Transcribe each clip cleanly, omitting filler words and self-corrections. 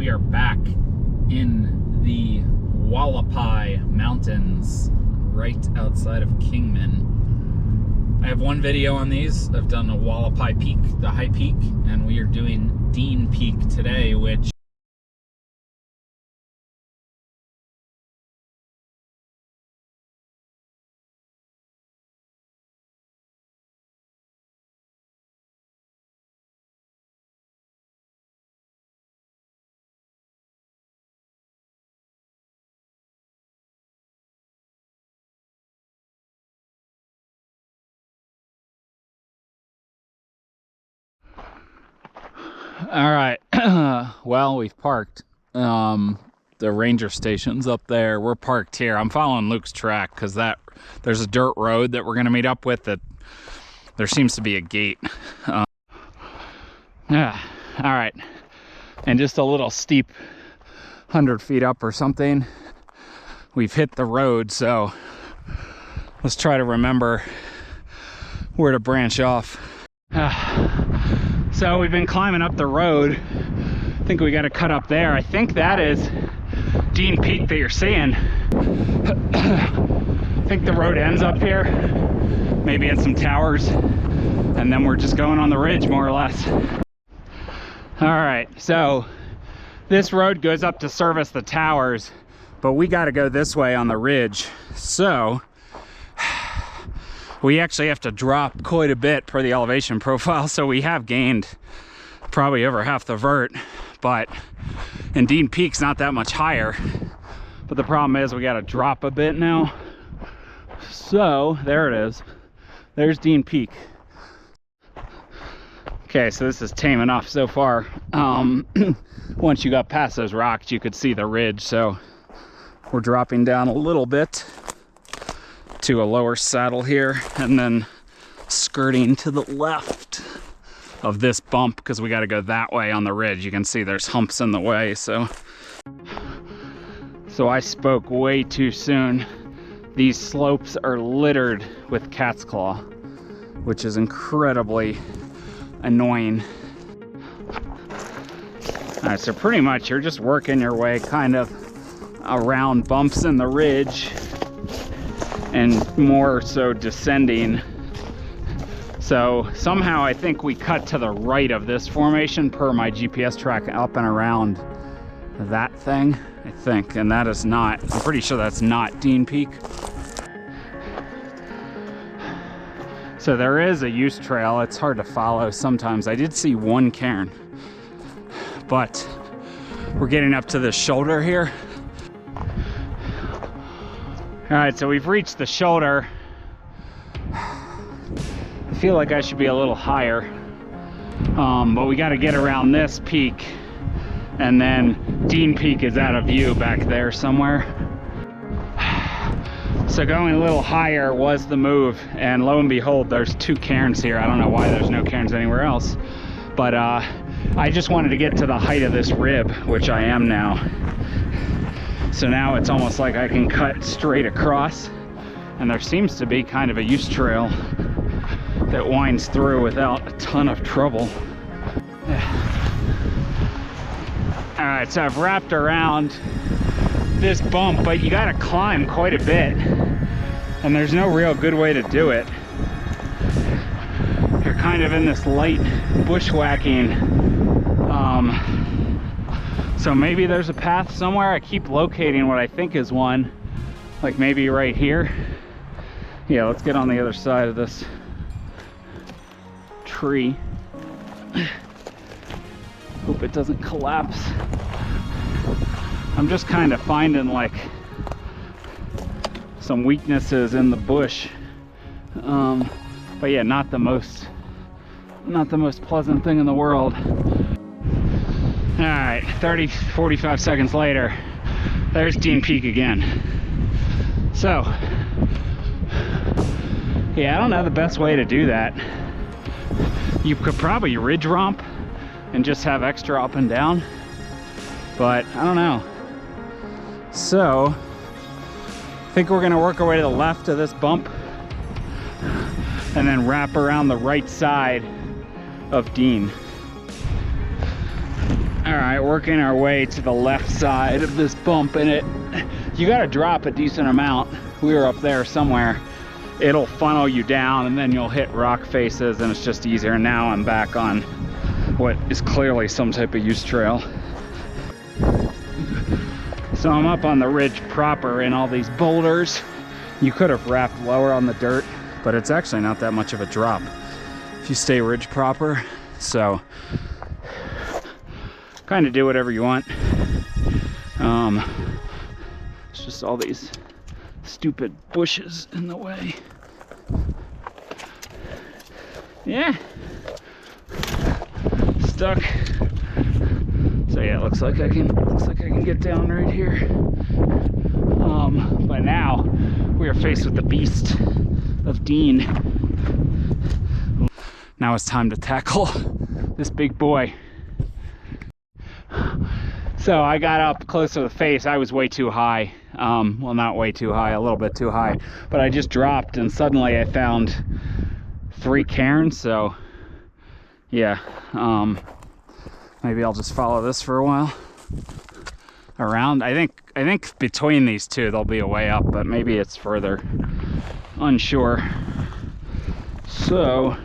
we are back in the Hualapai Mountains right outside of Kingman. I have one video on these. I've done a Hualapai Peak, the high peak, and we are doing Deak Peak today, which all right. Well, we've parked. The ranger station's up there. We're parked here. I'm following Luke's track because there's a dirt road that we're gonna meet up with. That there seems to be a gate. Yeah. All right. And just a little steep, 100 feet up or something. We've hit the road, so let's try to remember where to branch off. So we've been climbing up the road. I think we got to cut up there. I think that is Deak Peak that you're seeing. I think the road ends up here, maybe at some towers, and then we're just going on the ridge more or less. All right, so this road goes up to service the towers, but we got to go this way on the ridge. So we actually have to drop quite a bit per the elevation profile, so we have gained probably over half the vert, but and Deak Peak's not that much higher, but the problem is we got to drop a bit now. So there it is. There's Deak Peak. Okay, so this is tame enough so far. Once you got past those rocks, you could see the ridge, so we're dropping down a little bit to a lower saddle here, and then skirting to the left of this bump because we got to go that way on the ridge. You can see there's humps in the way, so I spoke way too soon. These slopes are littered with cat's claw, which is incredibly annoying. All right, so pretty much you're just working your way kind of around bumps in the ridge and more so descending. So somehow I think we cut to the right of this formation per my GPS track, up and around that thing, I think, and that is not, I'm pretty sure that's not Deak Peak. So there is a use trail. It's hard to follow sometimes. I did see one cairn, but we're getting up to the shoulder here. All right, so we've reached the shoulder. I feel like I should be a little higher, but we got to get around this peak, and then Deak Peak is out of view back there somewhere. So going a little higher was the move, and lo and behold, there's two cairns here. I don't know why there's no cairns anywhere else, but I just wanted to get to the height of this rib, which I am now. So now it's almost like I can cut straight across, and there seems to be kind of a use trail that winds through without a ton of trouble. All right, so I've wrapped around this bump, but you gotta climb quite a bit, and there's no real good way to do it. You're kind of in this light bushwhacking, so maybe there's a path somewhere. I keep locating what I think is one, like maybe right here. Yeah, let's get on the other side of this tree. Hope it doesn't collapse. I'm just kind of finding like some weaknesses in the bush, but yeah, not the most pleasant thing in the world. All right, 45 seconds later, there's Deak Peak again. So yeah, I don't know the best way to do that. You could probably ridge romp and just have extra up and down, but I don't know. So I think we're gonna work our way to the left of this bump and then wrap around the right side of Deak. All right, working our way to the left side of this bump, and you got to drop a decent amount. We were up there somewhere. It'll funnel you down, and then you'll hit rock faces, and it's just easier. Now I'm back on what is clearly some type of used trail. So I'm up on the ridge proper in all these boulders. You could have wrapped lower on the dirt, but it's actually not that much of a drop if you stay ridge proper. So kind of do whatever you want. It's just all these stupid bushes in the way. Yeah, stuck. So yeah, looks like I can get down right here. But now we are faced with the beast of Dean. Now it's time to tackle this big boy. So I got up close to the face. I was way too high. Well, not way too high, a little bit too high. But I just dropped, and suddenly I found 3 cairns. So yeah, maybe I'll just follow this for a while around. I think between these two there'll be a way up, but maybe it's further. Unsure. So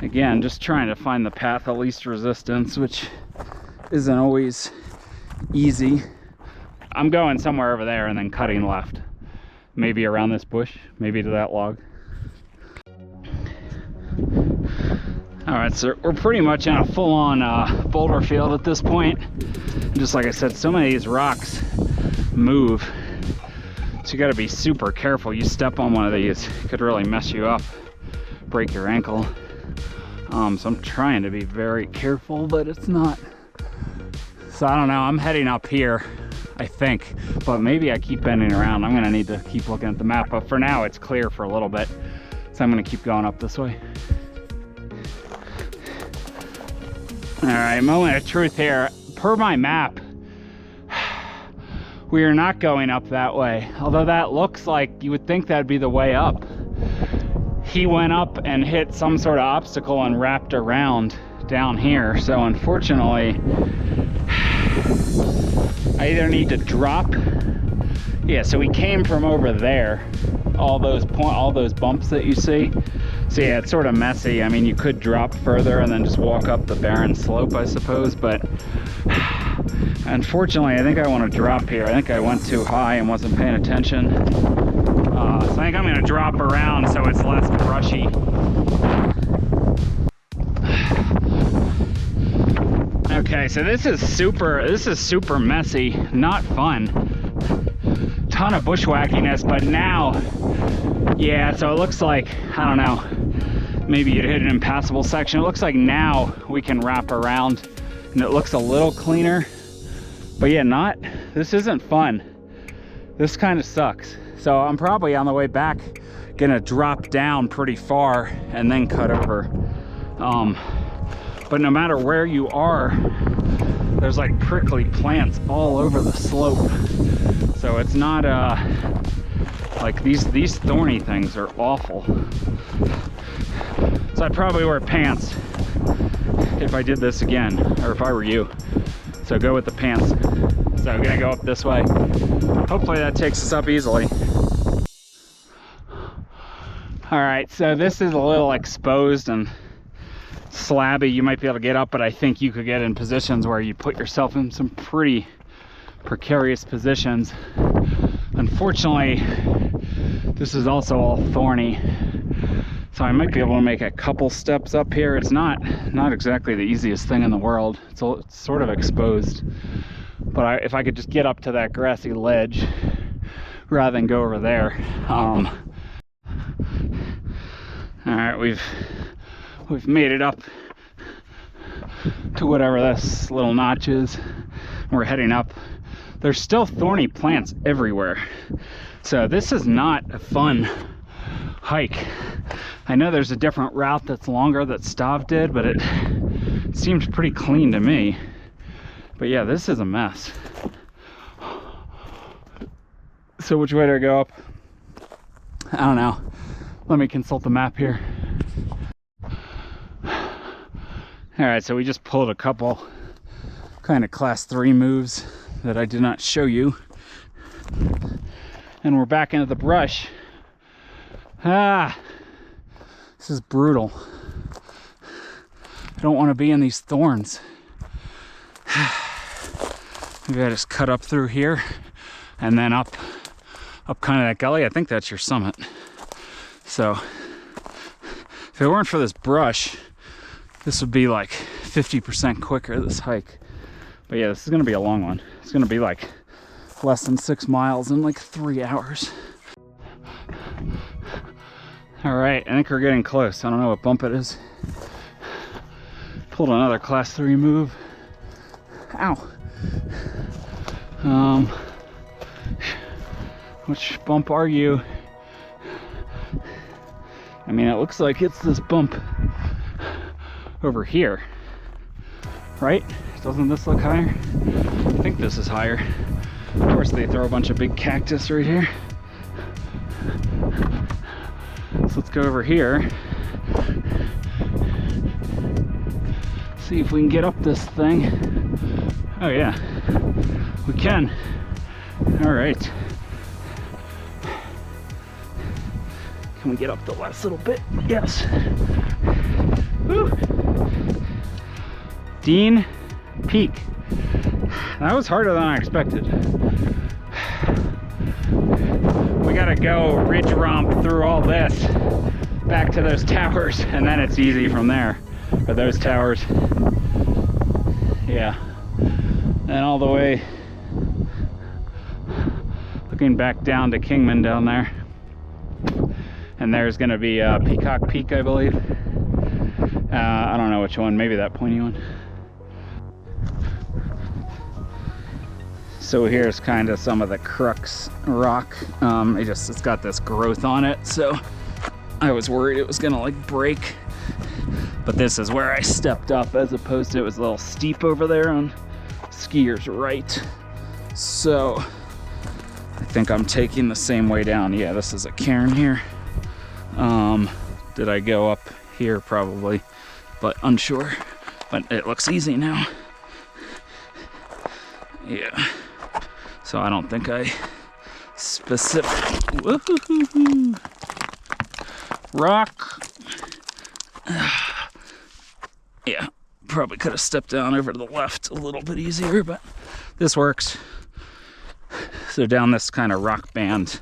again, just trying to find the path of least resistance, which isn't always easy. I'm going somewhere over there and then cutting left. Maybe around this bush, maybe to that log. All right, so we're pretty much in a full-on boulder field at this point. Just like I said, so many of these rocks move, so you got to be super careful. You step on one of these, it could really mess you up, break your ankle. So I'm trying to be very careful, but it's not. So I don't know, I'm heading up here, I think, but maybe I keep bending around. I'm gonna need to keep looking at the map, but for now it's clear for a little bit, so I'm gonna keep going up this way. All right, moment of truth here. Per my map, we are not going up that way, although that looks like you would think that'd be the way up. He went up and hit some sort of obstacle and wrapped around down here, so unfortunately I either need to drop. Yeah, so we came from over there, all those bumps that you see. So yeah, it's sort of messy. I mean, you could drop further and then just walk up the barren slope, I suppose, but unfortunately I think I want to drop here. I think I went too high and wasn't paying attention. So I think I'm going to drop around so it's less brushy. Okay, so this is super messy, not fun. Ton of bushwhackiness, but now, yeah, so it looks like, I don't know, maybe you'd hit an impassable section. It looks like now we can wrap around and it looks a little cleaner, but yeah, this isn't fun. This kind of sucks. So I'm probably on the way back gonna drop down pretty far and then cut over. But no matter where you are, there's like prickly plants all over the slope. So it's not like these thorny things are awful. So I'd probably wear pants if I did this again, or if I were you. So go with the pants. So I'm gonna go up this way. Hopefully that takes us up easily. All right, so this is a little exposed and slabby. You might be able to get up, but I think you could get in positions where you put yourself in some pretty precarious positions. Unfortunately, this is also all thorny, so I might be able to make a couple steps up here. It's not exactly the easiest thing in the world. It's sort of exposed, but if I could just get up to that grassy ledge rather than go over there. All right, we've made it up to whatever this little notch is. We're heading up. There's still thorny plants everywhere, so this is not a fun hike. I know there's a different route that's longer that Stav did, but it seems pretty clean to me. But yeah, this is a mess. So which way do I go up? I don't know. Let me consult the map here. All right, so we just pulled a couple kind of class 3 moves that I did not show you. And we're back into the brush. This is brutal. I don't want to be in these thorns. Maybe I just cut up through here and then up kind of that gully. I think that's your summit. So if it weren't for this brush, this would be like 50% quicker, this hike. But yeah, this is gonna be a long one. It's gonna be like less than 6 miles in like 3 hours. All right, I think we're getting close. I don't know what bump it is. Pulled another class 3 move. Ow. Which bump are you? I mean, it looks like it's this bump over here, right? Doesn't this look higher? I think this is higher. Of course, they throw a bunch of big cactus right here. So let's go over here. See if we can get up this thing. Oh yeah, we can. All right. Can we get up the last little bit? Yes. Woo. Deak Peak. That was harder than I expected. We gotta go ridge romp through all this back to those towers, and then it's easy from there. But those towers, yeah. And all the way looking back down to Kingman down there. And there's gonna be Peacock Peak, I believe. I don't know which one, maybe that pointy one. So here's kind of some of the crux rock. It's got this growth on it, so I was worried it was gonna like break. But this is where I stepped up, as opposed to it was a little steep over there on skier's right. So I think I'm taking the same way down. Yeah, this is a cairn here. Did I go up here? Probably, but unsure. But it looks easy now. Yeah. So I don't think I rock. Yeah, probably could have stepped down over to the left a little bit easier, but this works. So down this kind of rock band,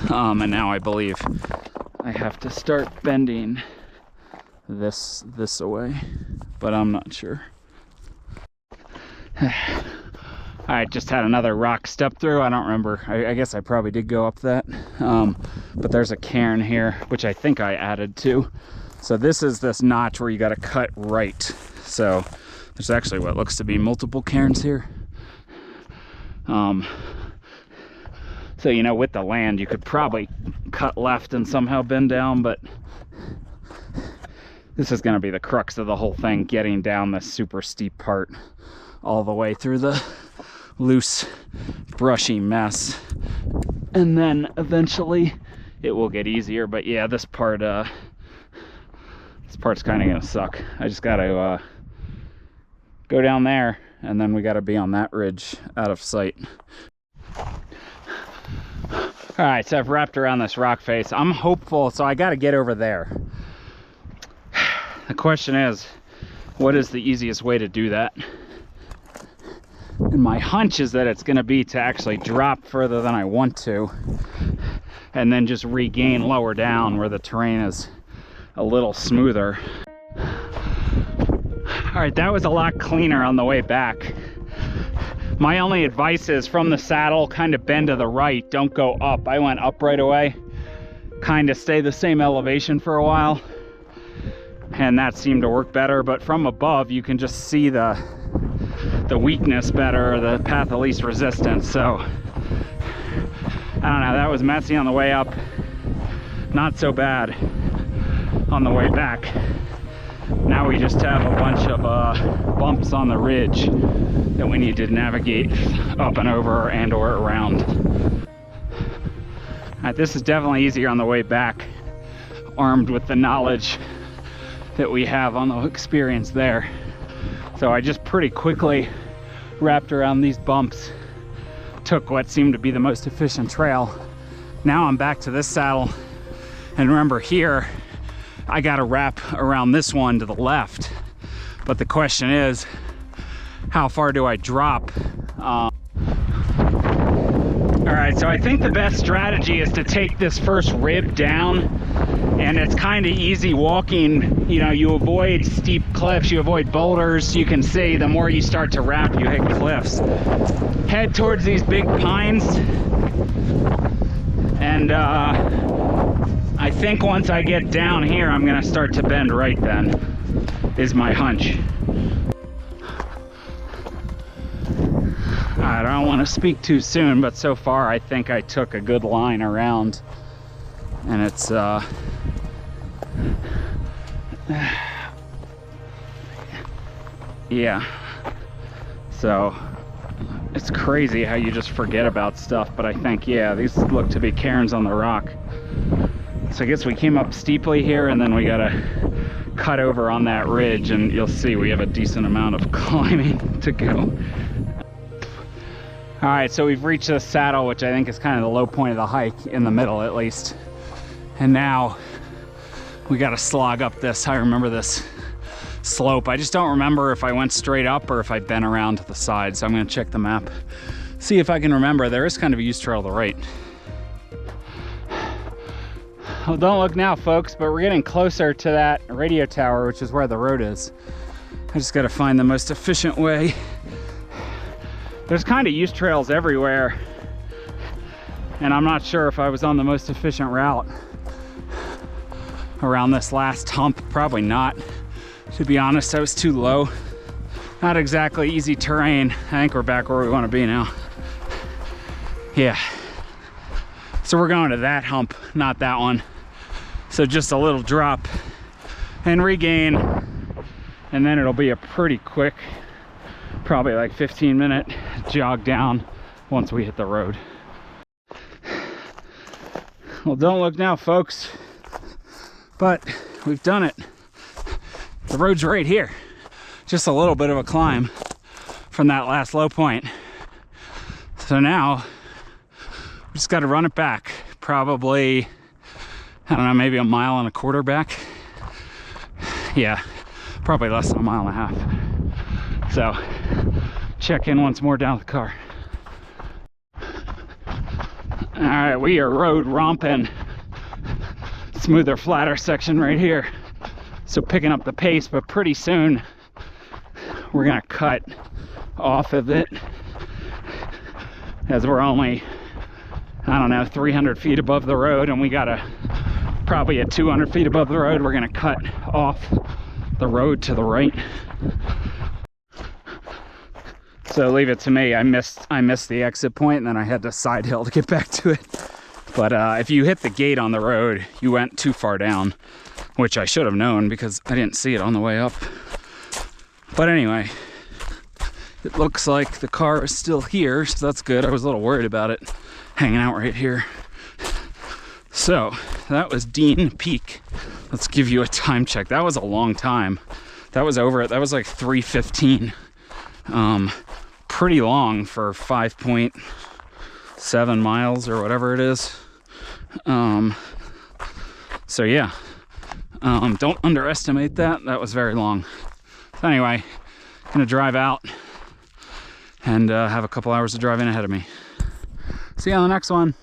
and now I believe I have to start bending this away, but I'm not sure. I just had another rock step through. I don't remember. I guess I probably did go up that. But there's a cairn here, which I think I added to. So this is this notch where you got to cut right. So there's actually what looks to be multiple cairns here. So, you know, with the land, you could probably cut left and somehow bend down, but this is going to be the crux of the whole thing, getting down this super steep part all the way through the loose, brushy mess. And then eventually it will get easier. But yeah, this part's kind of going to suck. I just got to go down there, and then we got to be on that ridge out of sight. All right, so I've wrapped around this rock face. I'm hopeful, so I got to get over there. The question is, what is the easiest way to do that? And my hunch is that it's going to be to actually drop further than I want to, and then just regain lower down where the terrain is a little smoother. All right, that was a lot cleaner on the way back. My only advice is, from the saddle, kind of bend to the right, don't go up. I went up right away, kind of stay the same elevation for a while, and that seemed to work better. But from above, you can just see the weakness better, or the path of least resistance. So I don't know, that was messy on the way up, not so bad on the way back. Now we just have a bunch of bumps on the ridge that we need to navigate up and over and or around. All right, this is definitely easier on the way back, armed with the knowledge that we have on the experience there. So I just pretty quickly wrapped around these bumps, took what seemed to be the most efficient trail. Now I'm back to this saddle, and remember here, I gotta wrap around this one to the left. But the question is, how far do I drop? All right, so I think the best strategy is to take this first rib down, and it's kind of easy walking. You know, you avoid steep cliffs, you avoid boulders. You can see the more you start to wrap, you hit cliffs. Head towards these big pines, and I think once I get down here, I'm gonna start to bend right then, is my hunch. I don't want to speak too soon, but so far I think I took a good line around, and it's yeah, so it's crazy how you just forget about stuff. But I think, yeah, these look to be cairns on the rock. So I guess we came up steeply here, and then we gotta cut over on that ridge, and you'll see we have a decent amount of climbing to go. All right, so we've reached the saddle, which I think is kind of the low point of the hike, in the middle at least. And now we got to slog up this. I remember this slope. I just don't remember if I went straight up or if I bent around to the side. So I'm going to check the map, see if I can remember. There is kind of a used trail to the right. Well, don't look now, folks, but we're getting closer to that radio tower, which is where the road is. I just got to find the most efficient way. There's kind of used trails everywhere, and I'm not sure if I was on the most efficient route around this last hump. Probably not. To be honest, I was too low. Not exactly easy terrain. I think we're back where we want to be now. Yeah. So we're going to that hump, not that one. So just a little drop and regain, and then it'll be a pretty quick, probably like 15-minute jog down once we hit the road. Well, don't look now, folks, but we've done it. The road's right here. Just a little bit of a climb from that last low point. So now we just got to run it back. Probably, I don't know, maybe a mile and a quarter back. Yeah, probably less than a mile and a half. So check in once more down the car. All right, we are road romping. Smoother, flatter section right here. So picking up the pace, but pretty soon we're gonna cut off of it, as we're only, I don't know, 300 feet above the road, and we gotta probably at 200 feet above the road, we're gonna cut off the road to the right. So leave it to me. I missed the exit point, and then I had to side hill to get back to it. But if you hit the gate on the road, you went too far down, which I should have known because I didn't see it on the way up. But anyway, it looks like the car is still here, so that's good. I was a little worried about it hanging out right here. So that was Deak Peak. Let's give you a time check. That was a long time. That was like 3:15. Pretty long for 5.7 miles or whatever it is. So yeah, don't underestimate that. That was very long. So anyway, gonna drive out and have a couple hours of driving ahead of me. See you on the next one.